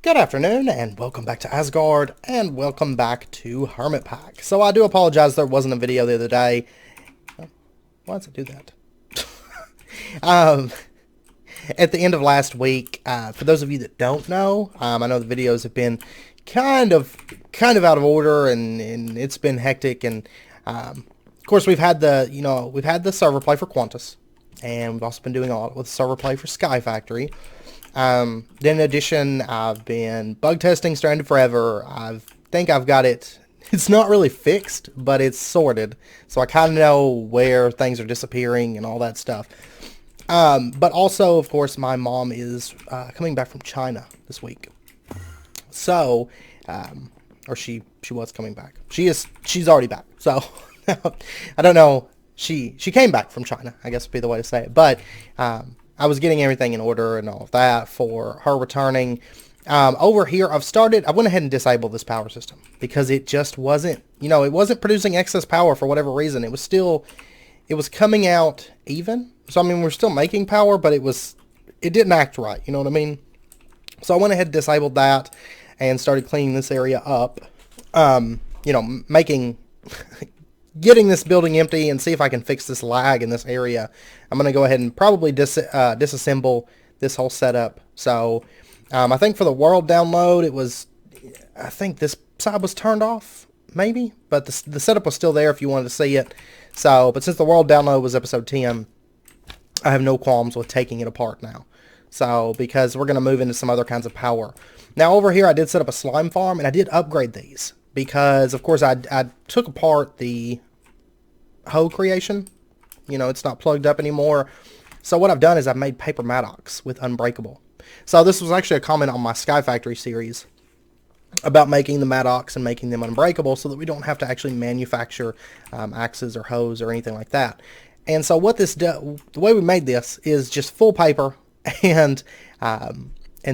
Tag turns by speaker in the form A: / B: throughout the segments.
A: Good afternoon, and welcome back to Asgard, and welcome back to Hermitpack. So I do apologize there wasn't a video the other day. Why does it do that? At the end of last week, for those of you that don't know, I know the videos have been kind of out of order, and it's been hectic, and of course we've had the server play for Qantas, and we've also been doing a lot with server play for Sky Factory. Then in addition, I've been bug testing Stranded Forever. I think I've got it. It's not really fixed, but it's sorted. So I kind of know where things are disappearing and all that stuff. But also, of course, my mom is coming back from China this week. So, or she was coming back. She's already back. So, I don't know. She came back from China, I guess would be the way to say it. But, I was getting everything in order and all of that for her returning. Over here, I went ahead and disabled this power system because it just wasn't, it wasn't producing excess power for whatever reason. It was coming out even. So, I mean, we're still making power, but it didn't act right. You know what I mean? So I went ahead and disabled that and started cleaning this area up. Getting this building empty and see if I can fix this lag in this area. I'm going to go ahead and probably disassemble this whole setup. So, I think for the world download, I think this side was turned off, maybe, but the setup was still there if you wanted to see it. So, but since the world download was episode 10, I have no qualms with taking it apart now. So, because we're going to move into some other kinds of power. Now, over here, I did set up a slime farm, and I did upgrade these. Because, of course, I took apart the hoe creation. It's not plugged up anymore. So what I've done is I've made paper mattocks with Unbreakable. So this was actually a comment on my Sky Factory series about making the mattocks and making them unbreakable so that we don't have to actually manufacture axes or hoes or anything like that. And so what the way we made this is just full paper and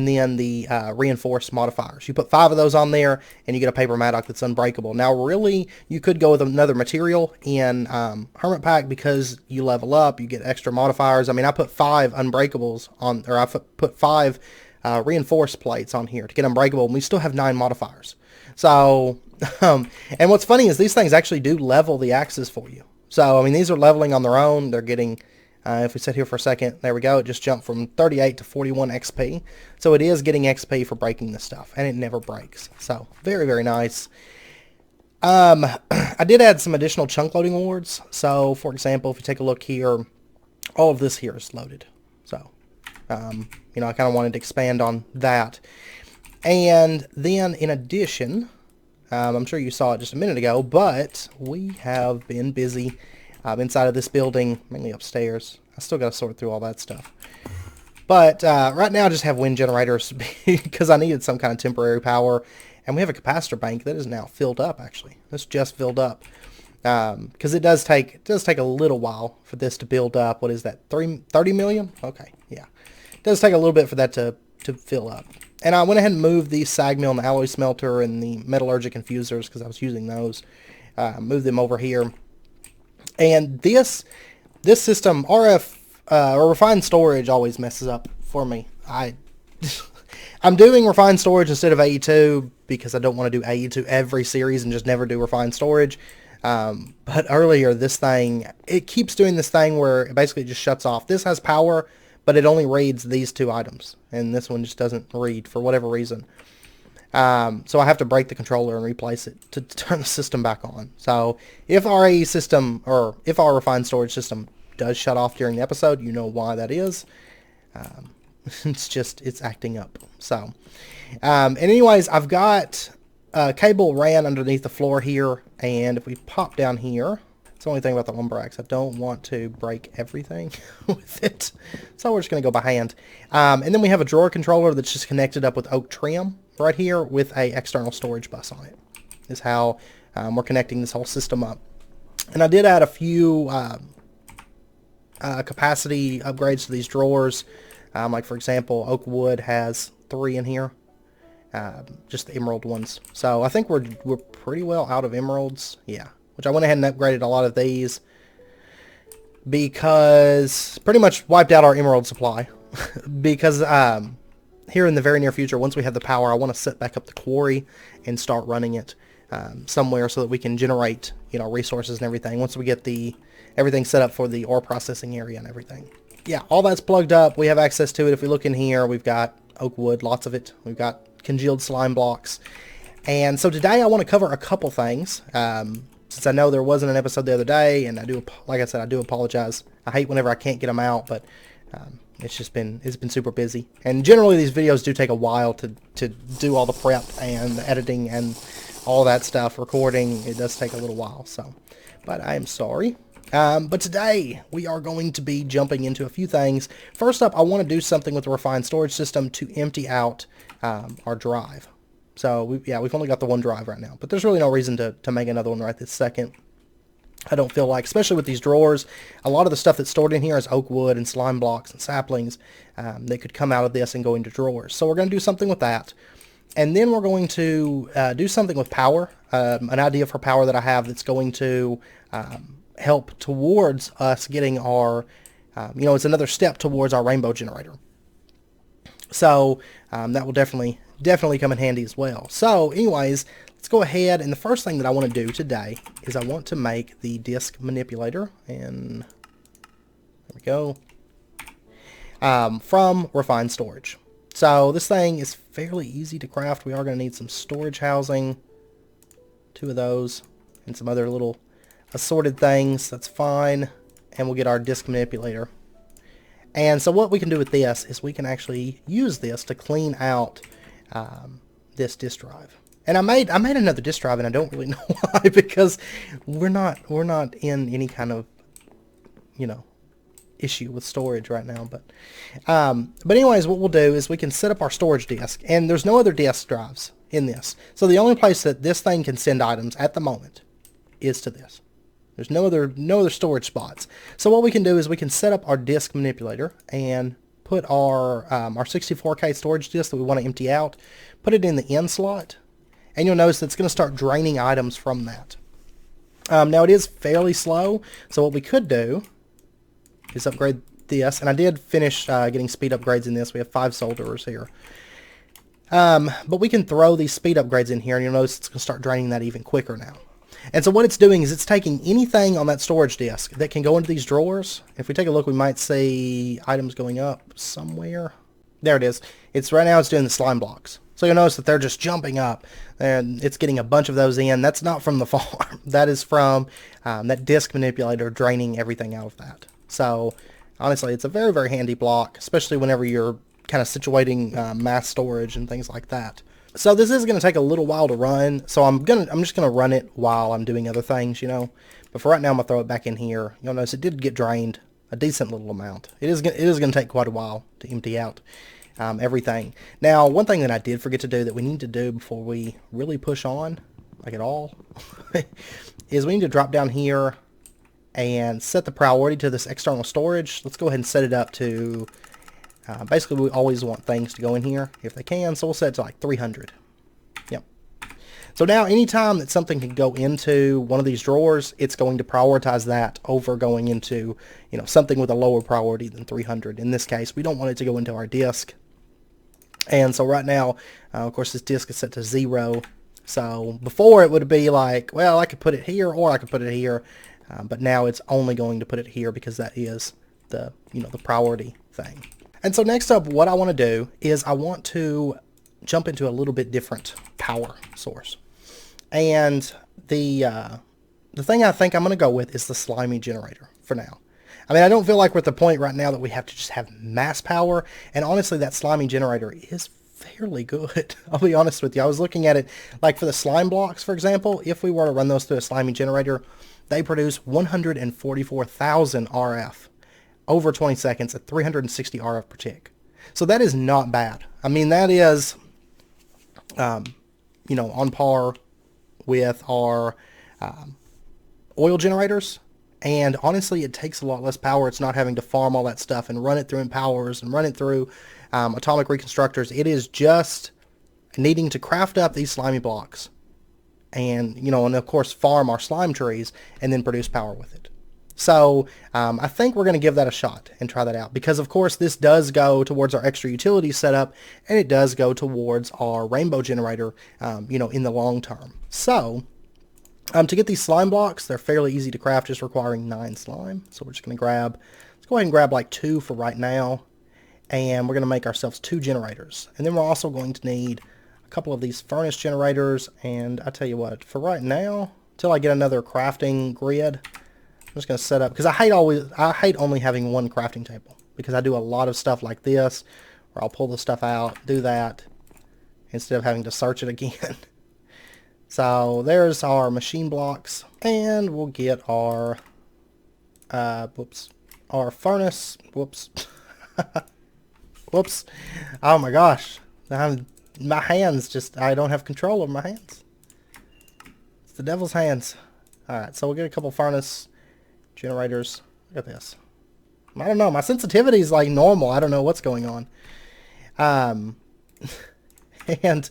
A: then the reinforced modifiers. You put 5 of those on there, and you get a paper mattock that's unbreakable. Now, really, you could go with another material in Hermitpack because you level up, you get extra modifiers. I mean, I put 5 unbreakables on, or I put 5 reinforced plates on here to get unbreakable, and we still have 9 modifiers. So, and what's funny is these things actually do level the axes for you. So, I mean, these are leveling on their own. They're getting... if we sit here for a second, there we go. It just jumped from 38 to 41 XP. So it is getting XP for breaking this stuff, and it never breaks. So very, very nice. I did add some additional chunk loading awards. So, for example, if you take a look here, all of this here is loaded. So, I kind of wanted to expand on that. And then, in addition, I'm sure you saw it just a minute ago, but we have been busy inside of this building, mainly upstairs. I still got to sort through all that stuff. But right now I just have wind generators because I needed some kind of temporary power. And we have a capacitor bank that is now filled up, actually. It's just filled up. Because it does take a little while for this to build up. What is that, 30 million? Okay, yeah. It does take a little bit for that to fill up. And I went ahead and moved the sag mill and the alloy smelter and the metallurgic infusers because I was using those. Moved them over here. And this system, RF, or refined storage always messes up for me. I'm doing refined storage instead of AE2 because I don't want to do AE2 every series and just never do refined storage. But earlier, this thing, it keeps doing this thing where it basically just shuts off. This has power, but it only reads these 2 items. And this one just doesn't read for whatever reason. So I have to break the controller and replace it to turn the system back on. So if our AE system, or if our refined storage system does shut off during the episode, you know why that is. It's acting up. So, and anyways, I've got a cable ran underneath the floor here, and if we pop down here, it's the only thing about the lumber axe. I don't want to break everything with it. So we're just going to go by hand. And then we have a drawer controller that's just connected up with oak trim right here with a external storage bus on it. Is how we're connecting this whole system up. And I did add a few capacity upgrades to these drawers. Like, for example, oak wood has 3 in here. Just the emerald ones. So I think we're pretty well out of emeralds. Yeah. Which I went ahead and upgraded a lot of these because pretty much wiped out our emerald supply because here in the very near future, once we have the power, I want to set back up the quarry and start running it somewhere so that we can generate, resources and everything once we get everything set up for the ore processing area and everything. Yeah, all that's plugged up. We have access to it. If we look in here, we've got oak wood, lots of it. We've got congealed slime blocks. And so today I want to cover a couple things. Since I know there wasn't an episode the other day, and like I said, I do apologize. I hate whenever I can't get them out, but it's been super busy. And generally these videos do take a while to do all the prep and the editing and all that stuff, recording. It does take a little while, so. But I am sorry. But today we are going to be jumping into a few things. First up, I want to do something with the refined storage system to empty out our drive. So we've only got the one drive right now, but there's really no reason to make another one right this second. I don't feel like, especially with these drawers, a lot of the stuff that's stored in here is oak wood and slime blocks and saplings that could come out of this and go into drawers. So we're going to do something with that. And then we're going to do something with power, an idea for power that I have that's going to help towards us getting our, it's another step towards our rainbow generator. So that will definitely come in handy as well. So anyways, let's go ahead, and the first thing that I want to do today is I want to make the disk manipulator, and there we go, from refined storage. So this thing is fairly easy to craft. We are going to need some storage housing, 2 of those, and some other little assorted things. That's fine. And we'll get our disk manipulator. And so what we can do with this is we can actually use this to clean out this disk drive. And I made another disk drive, and I don't really know why, because we're not in any kind of issue with storage right now. But anyways, what we'll do is we can set up our storage disk, and there's no other disk drives in this. So the only place that this thing can send items at the moment is to this. There's no other storage spots. So what we can do is we can set up our disk manipulator and put our 64K storage disk that we want to empty out, put it in the in slot, and you'll notice that it's going to start draining items from that. Now it is fairly slow, so what we could do is upgrade this, and I did finish getting speed upgrades in this. We have 5 solderers here. But we can throw these speed upgrades in here, and you'll notice it's going to start draining that even quicker now. And so what it's doing is it's taking anything on that storage disk that can go into these drawers. If we take a look, we might see items going up somewhere. There it is. Right now it's doing the slime blocks. So you'll notice that they're just jumping up, and it's getting a bunch of those in. That's not from the farm. That is from that disk manipulator draining everything out of that. So honestly, it's a very, very handy block, especially whenever you're kind of situating mass storage and things like that. So this is going to take a little while to run, so I'm just going to run it while I'm doing other things, But for right now, I'm going to throw it back in here. You'll notice it did get drained a decent little amount. It is going to take quite a while to empty out everything. Now, one thing that I did forget to do that we need to do before we really push on, like at all, is we need to drop down here and set the priority to this external storage. Let's go ahead and set it up to... basically, we always want things to go in here if they can, so we'll set it to like 300. Yep. So now anytime that something can go into one of these drawers, it's going to prioritize that over going into, something with a lower priority than 300. In this case, we don't want it to go into our disk. And so right now, of course, this disk is set to 0. So before it would be like, well, I could put it here or I could put it here. But now it's only going to put it here because that is the priority thing. And so next up, what I want to do is I want to jump into a little bit different power source. And the thing I think I'm going to go with is the slimy generator for now. I mean, I don't feel like we're at the point right now that we have to just have mass power. And honestly, that slimy generator is fairly good. I'll be honest with you. I was looking at it, like for the slime blocks, for example, if we were to run those through a slimy generator, they produce 144,000 RF. Over 20 seconds at 360 RF per tick. So that is not bad. I mean, that is, on par with our oil generators. And honestly, it takes a lot less power. It's not having to farm all that stuff and run it through impowers and run it through atomic reconstructors. It is just needing to craft up these slimy blocks and, and of course farm our slime trees and then produce power with it. So I think we're going to give that a shot and try that out, because of course this does go towards our extra utility setup, and it does go towards our rainbow generator, in the long term. So to get these slime blocks, they're fairly easy to craft, just requiring 9 slime. So we're just going to let's go ahead and grab like 2 for right now, and we're going to make ourselves 2 generators. And then we're also going to need a couple of these furnace generators, and I tell you what, for right now, until I get another crafting grid, I'm just going to set up, because I hate only having one crafting table, because I do a lot of stuff like this, where I'll pull the stuff out, do that, instead of having to search it again. So there's our machine blocks, and we'll get our, our furnace, whoops, oh my gosh, my hands just, I don't have control over my hands. It's the devil's hands. Alright, so we'll get a couple furnace generators. Look at this. I don't know, my sensitivity is like normal. I don't know what's going on. And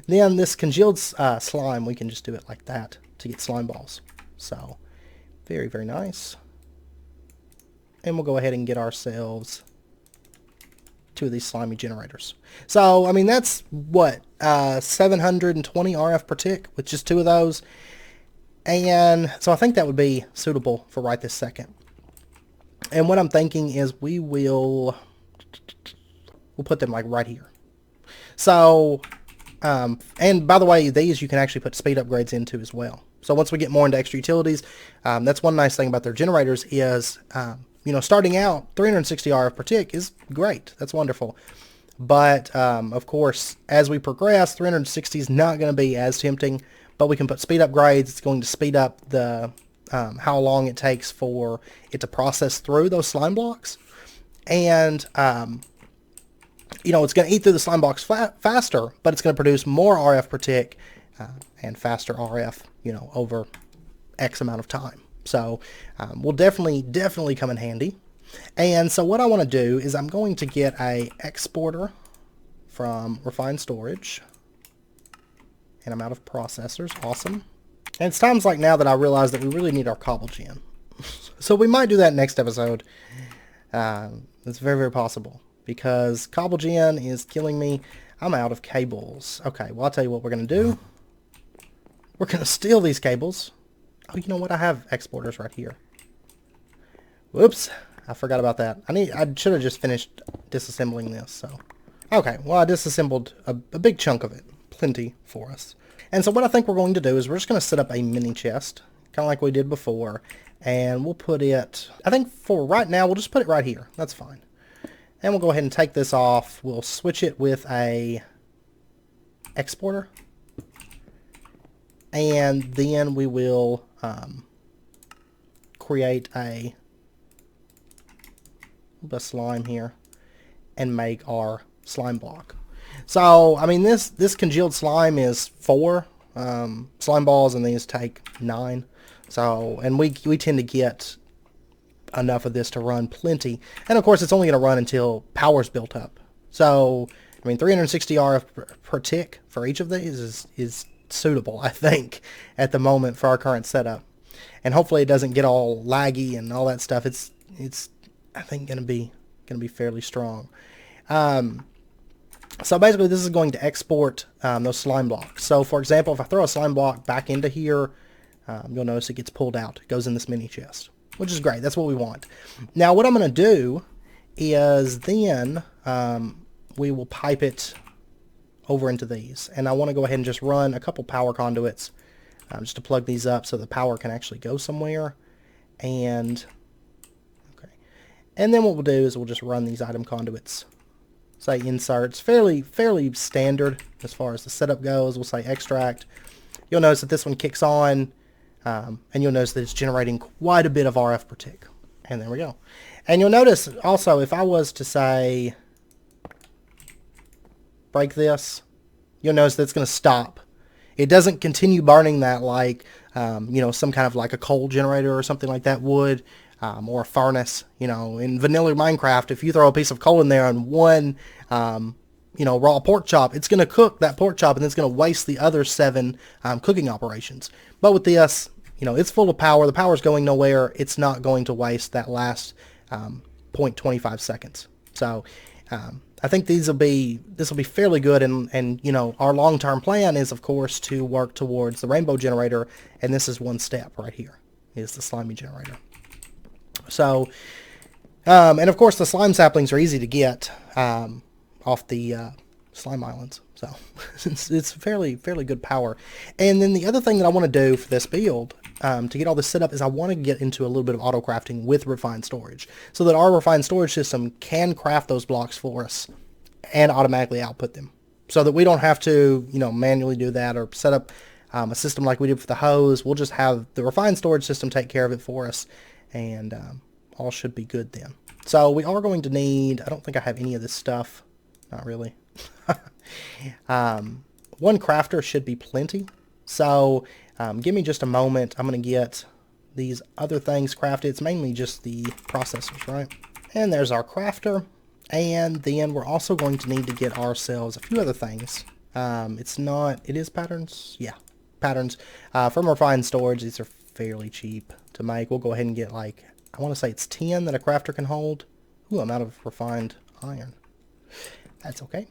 A: then this congealed slime, we can just do it like that to get slime balls. So very, very nice. And we'll go ahead and get ourselves 2 of these slimy generators. So I mean, that's what, 720 RF per tick with just 2 of those. And so I think that would be suitable for right this second. And what I'm thinking is we'll put them like right here. So, and by the way, these you can actually put speed upgrades into as well. So once we get more into extra utilities, that's one nice thing about their generators is, starting out 360 RF per tick is great. That's wonderful. But, of course, as we progress, 360 is not going to be as tempting. But we can put speed upgrades. It's going to speed up the how long it takes for it to process through those slime blocks. And, it's going to eat through the slime blocks faster, but it's going to produce more RF per tick and faster RF, over X amount of time. So will definitely come in handy. And so what I want to do is I'm going to get a exporter from Refined Storage. And I'm out of processors. Awesome. And it's times like now that I realize that we really need our cobble gen. So we might do that next episode. It's very, very possible, because cobble gen is killing me. I'm out of cables. Okay, well, I'll tell you what we're going to do. We're going to steal these cables. Oh, you know what? I have exporters right here. Whoops. I forgot about that. I should have just finished disassembling this. So, okay, well, I disassembled a big chunk of it. Plenty for us. And so what I think we're going to do is we're just going to set up a mini chest, kind of like we did before, and we'll put it, I think for right now, we'll just put it right here. That's fine. And we'll go ahead and take this off. We'll switch it with a exporter, and then we will create a slime here and make our slime block. So, I mean, this congealed slime is 4 slime balls, and these take 9. So, and we tend to get enough of this to run plenty. And of course, it's only going to run until power's built up. So, I mean, 360 RF per tick for each of these is suitable, I think, at the moment for our current setup. And hopefully it doesn't get all laggy and all that stuff. It's I think going to be fairly strong. So basically this is going to export those slime blocks. So for example, if I throw a slime block back into here, you'll notice it gets pulled out. It goes in this mini chest, which is great. That's what we want. Now what I'm going to do is then we will pipe it over into these. And I want to go ahead and just run a couple power conduits just to plug these up so the power can actually go somewhere. And okay, and then what we'll do is we'll just run these item conduits. Say inserts, fairly standard as far as the setup goes. We'll say extract. You'll notice that this one kicks on, and you'll notice that it's generating quite a bit of RF per tick. And there we go. And you'll notice also, if I was to say break this, you'll notice that it's going to stop. It doesn't continue burning that like, some kind of like a coal generator or something like that would. Or a furnace, in vanilla Minecraft, if you throw a piece of coal in there and one, raw pork chop, it's going to cook that pork chop and it's going to waste the other 7 cooking operations. But with this, you know, it's full of power. The power's going nowhere. It's not going to waste that last 0.25 seconds. So I think this will be fairly good, and you know, our long-term plan is, of course, to work towards the rainbow generator, and this is one step right here, is the slimy generator. So, and of course, the slime saplings are easy to get off the slime islands, so it's fairly good power. And then the other thing that I want to do for this build, to get all this set up, is I want to get into a little bit of auto crafting with refined storage, so that our refined storage system can craft those blocks for us and automatically output them, so that we don't have to, you know, manually do that or set up a system like we did for the hose. We'll just have the refined storage system take care of it for us, and all should be good then. So we are going to need, I don't think I have any of this stuff, not really. One crafter should be plenty, so give me just a moment. I'm going to get these other things crafted. It's mainly just the processors, right? And there's our crafter, and then we're also going to need to get ourselves a few other things. It is patterns? Yeah, patterns. From refined storage, these are fairly cheap to make. We'll go ahead and get, like, I want to say it's 10 that a crafter can hold. Ooh, I'm out of refined iron. That's okay.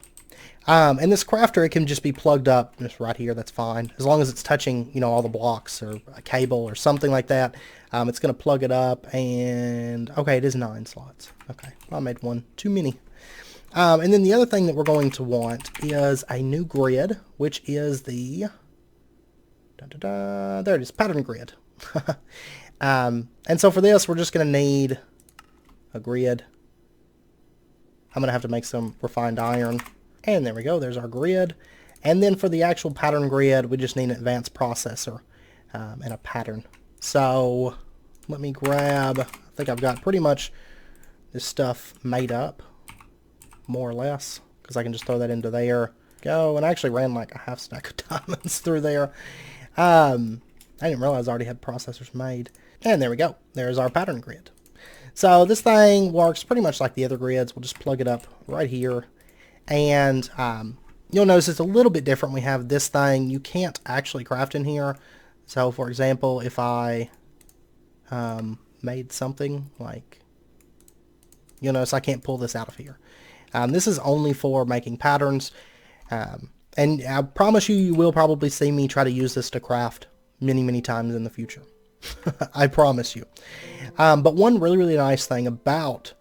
A: And this crafter, it can just be plugged up just right here. That's fine. As long as it's touching, you know, all the blocks or a cable or something like that. It's going to plug it up, and okay, it is 9 slots. Okay, I made one too many. And then the other thing that we're going to want is a new grid, which is the, there it is, pattern grid. And so for this, we're just going to need a grid. I'm going to have to make some refined iron. And there we go, there's our grid. And then for the actual pattern grid, we just need an advanced processor and a pattern. So let me grab, I think I've got pretty much this stuff made up, more or less, because I can just throw that into there. Go, and I actually ran like a half stack of diamonds through there. I didn't realize I already had processors made. And there we go, there's our pattern grid. So this thing works pretty much like the other grids. We'll just plug it up right here. And you'll notice it's a little bit different. We have this thing. You can't actually craft in here. So, for example, if I made something like, you'll notice I can't pull this out of here. This is only for making patterns. And I promise you, you will probably see me try to use this to craft many, many times in the future. I promise you. But one really nice thing about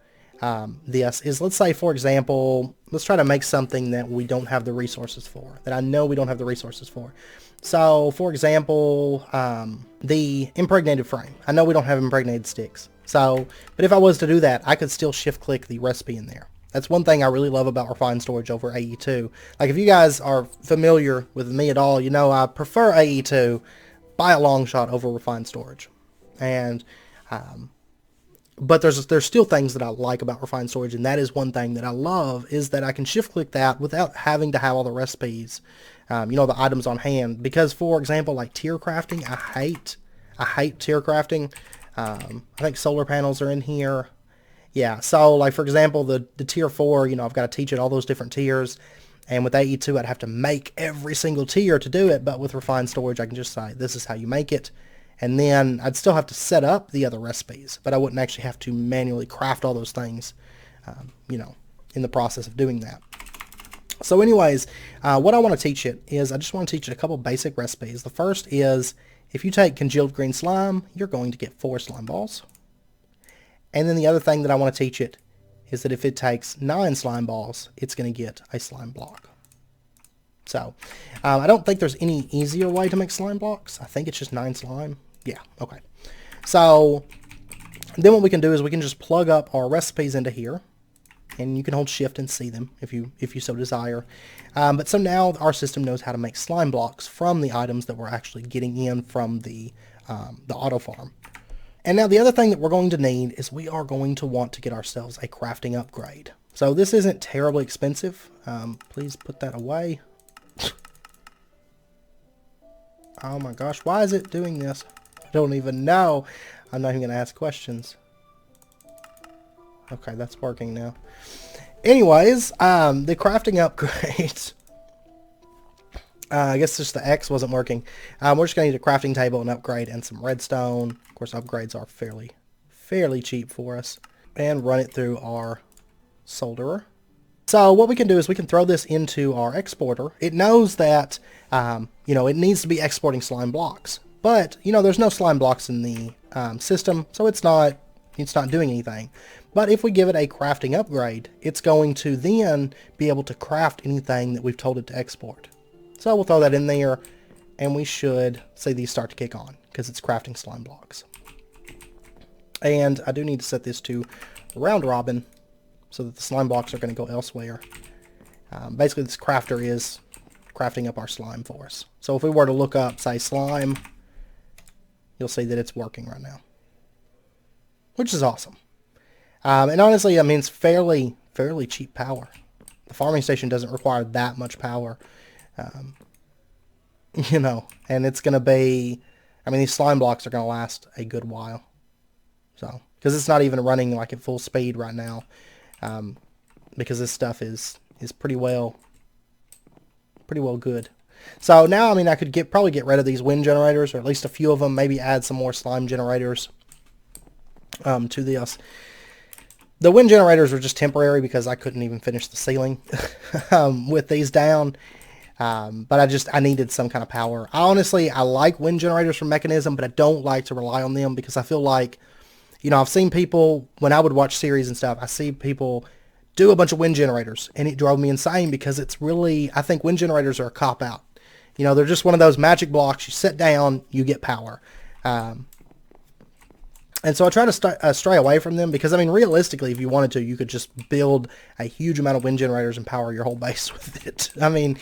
A: this is, let's say, for example, let's try to make something that we don't have the resources for, that I know we don't have the resources for. So, for example, the impregnated frame. I know we don't have impregnated sticks. So, but if I was to do that, I could still shift click the recipe in there. That's one thing I really love about refined storage over AE2. Like, if you guys are familiar with me at all, you know I prefer AE2 by a long shot over refined storage. And but there's still things that I like about refined storage, and that is one thing that I love, is that I can shift click that without having to have all the recipes, you know, the items on hand. Because, for example, like tier crafting, I hate tier crafting. I think solar panels are in here. Yeah, so like, for example, the tier 4, you know, I've got to teach it all those different tiers, and with AE2 I'd have to make every single tier to do it. But with refined storage, I can just say this is how you make it. And then I'd still have to set up the other recipes, but I wouldn't actually have to manually craft all those things, you know, in the process of doing that. So anyways, what I want to teach it is, I just want to teach it a couple basic recipes. The first is, if you take congealed green slime, you're going to get 4 slime balls. And then the other thing that I want to teach it is that if it takes 9 slime balls, it's going to get a slime block. So, I don't think there's any easier way to make slime blocks. I think it's just 9 slime. Yeah, okay. So, then what we can do is we can just plug up our recipes into here, and you can hold shift and see them if you so desire. But so now our system knows how to make slime blocks from the items that we're actually getting in from the auto farm. And now the other thing that we're going to need is we are going to want to get ourselves a crafting upgrade. So this isn't terribly expensive. Please put that away. Oh my gosh, why is it doing this? I don't even know. I'm not even going to ask questions. Okay, that's working now. Anyways, the crafting upgrades. I guess just the X wasn't working. We're just going to need a crafting table, and upgrade, and some redstone. Of course, upgrades are fairly cheap for us. And run it through our solderer. So what we can do is we can throw this into our exporter. It knows that, it needs to be exporting slime blocks. But, there's no slime blocks in the system, so it's not doing anything. But if we give it a crafting upgrade, it's going to then be able to craft anything that we've told it to export. So we'll throw that in there, and we should see these start to kick on, because it's crafting slime blocks. And I do need to set this to round robin, so that the slime blocks are going to go elsewhere. Basically, this crafter is crafting up our slime for us. So if we were to look up, say, slime, you'll see that it's working right now, which is awesome. And honestly, I mean, it's fairly cheap power. The farming station doesn't require that much power. And it's going to be, I mean, these slime blocks are going to last a good while. So, because it's not even running like at full speed right now, because this stuff is pretty well good. So now, I mean, I could probably get rid of these wind generators, or at least a few of them, maybe add some more slime generators to this. The wind generators were just temporary because I couldn't even finish the ceiling with these down. But I needed some kind of power. I like wind generators from Mechanism, but I don't like to rely on them because I feel like, I've seen people, when I would watch series and stuff, I see people do a bunch of wind generators, and it drove me insane because it's really, I think wind generators are a cop-out. They're just one of those magic blocks. You sit down, you get power. And so I try to stray away from them because, I mean, realistically, if you wanted to, you could just build a huge amount of wind generators and power your whole base with it. I mean,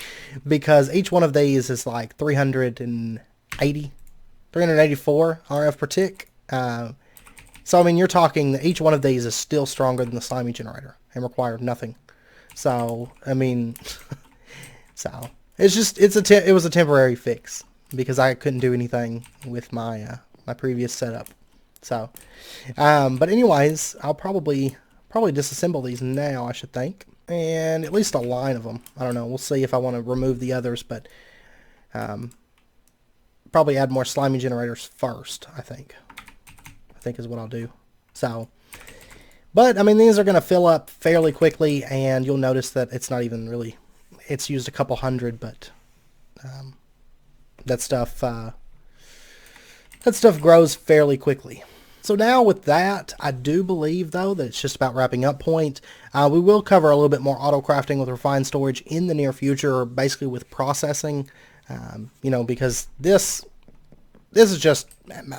A: because each one of these is like 384 RF per tick. So, I mean, you're talking that each one of these is still stronger than the slimy generator and require nothing. So, I mean, it was a temporary fix because I couldn't do anything with my previous setup. So, but anyways, I'll probably disassemble these now, I should think, and at least a line of them. I don't know. We'll see if I want to remove the others, but probably add more slimy generators first. I think is what I'll do. So, but I mean, these are going to fill up fairly quickly, and you'll notice that it's not even really. It's used a couple hundred, but that stuff grows fairly quickly. So now with that, I do believe, though, that it's just about wrapping up point. We will cover a little bit more auto crafting with refined storage in the near future, basically with processing, because this is just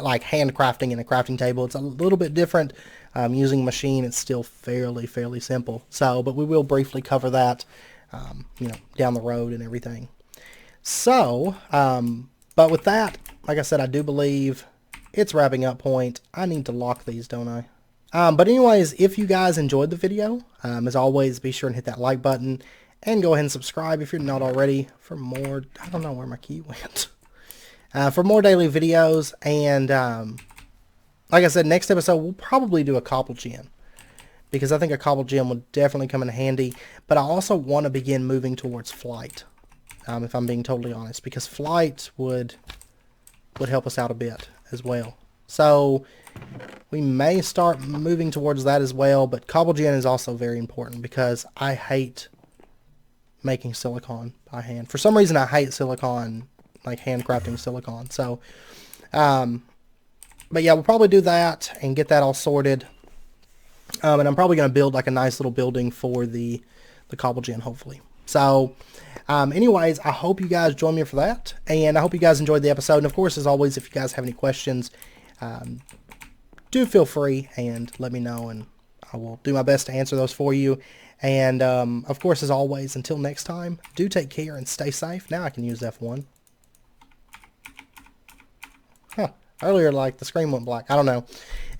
A: like hand crafting in a crafting table. It's a little bit different. Using a machine, it's still fairly simple. So, but we will briefly cover that, down the road and everything. So, but with that, like I said, I do believe it's wrapping up point. I need to lock these, don't I? But anyways, if you guys enjoyed the video, as always, be sure and hit that like button and go ahead and subscribe if you're not already for more. I don't know where my key went. For more daily videos, and like I said, next episode we'll probably do a cobble gem, because I think a cobble gem would definitely come in handy. But I also want to begin moving towards flight, if I'm being totally honest, because flight would help us out a bit as well. So we may start moving towards that as well, but cobble gem is also very important because I hate making silicon by hand. For some reason I hate silicon, like handcrafting silicon. So but yeah, we'll probably do that and get that all sorted. And I'm probably going to build like a nice little building for the cobble gem, hopefully. So anyways, I hope you guys join me for that, and I hope you guys enjoyed the episode. And of course, as always, if you guys have any questions, do feel free and let me know, and I will do my best to answer those for you. And of course, as always, until next time, do take care and stay safe. Now I can use F1. Earlier, like, the screen went black. I don't know.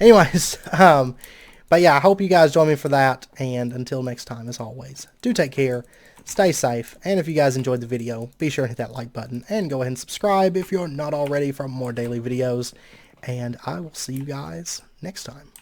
A: Anyways, but yeah, I hope you guys join me for that, and until next time, as always, do take care, stay safe, and if you guys enjoyed the video, be sure to hit that like button, and go ahead and subscribe if you're not already for more daily videos, and I will see you guys next time.